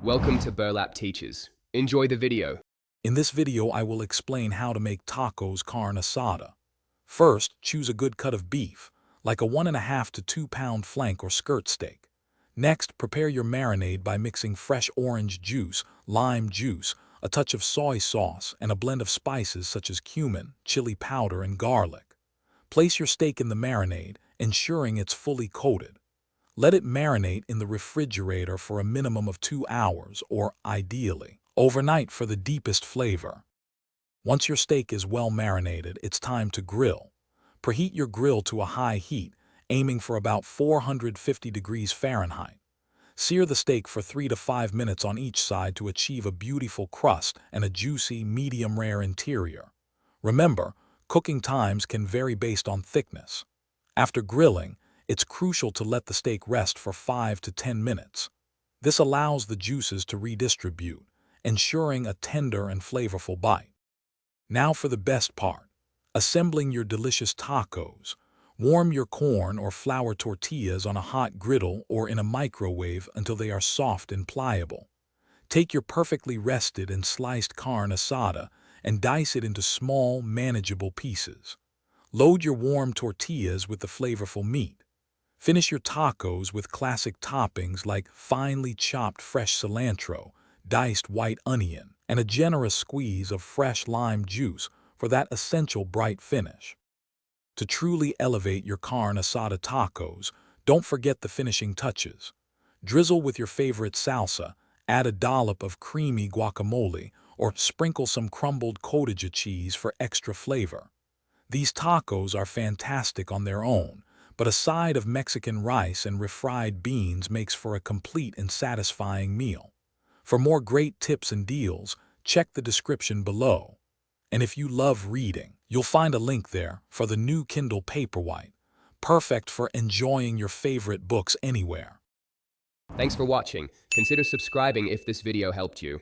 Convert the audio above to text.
Welcome to Burlap Teachers. Enjoy the video. In this video, I will explain how to make tacos carne asada. First, choose a good cut of beef, like a 1.5 to 2 pound flank or skirt steak. Next, prepare your marinade by mixing fresh orange juice, lime juice, a touch of soy sauce, and a blend of spices such as cumin, chili powder, and garlic. Place your steak in the marinade, ensuring it's fully coated. Let it marinate in the refrigerator for a minimum of 2 hours, or ideally, overnight for the deepest flavor. Once your steak is well marinated, it's time to grill. Preheat your grill to a high heat, aiming for about 450 degrees Fahrenheit. Sear the steak for 3 to 5 minutes on each side to achieve a beautiful crust and a juicy, medium-rare interior. Remember, cooking times can vary based on thickness. After grilling, it's crucial to let the steak rest for 5 to 10 minutes. This allows the juices to redistribute, ensuring a tender and flavorful bite. Now for the best part, assembling your delicious tacos. Warm your corn or flour tortillas on a hot griddle or in a microwave until they are soft and pliable. Take your perfectly rested and sliced carne asada and dice it into small, manageable pieces. Load your warm tortillas with the flavorful meat. Finish your tacos with classic toppings like finely chopped fresh cilantro, diced white onion, and a generous squeeze of fresh lime juice for that essential bright finish. To truly elevate your carne asada tacos, don't forget the finishing touches. Drizzle with your favorite salsa, add a dollop of creamy guacamole, or sprinkle some crumbled cottage cheese for extra flavor. These tacos are fantastic on their own, but a side of Mexican rice and refried beans makes for a complete and satisfying meal. For more great tips and deals, check the description below. And if you love reading, you'll find a link there for the new Kindle Paperwhite, perfect for enjoying your favorite books anywhere. Thanks for watching. Consider subscribing if this video helped you.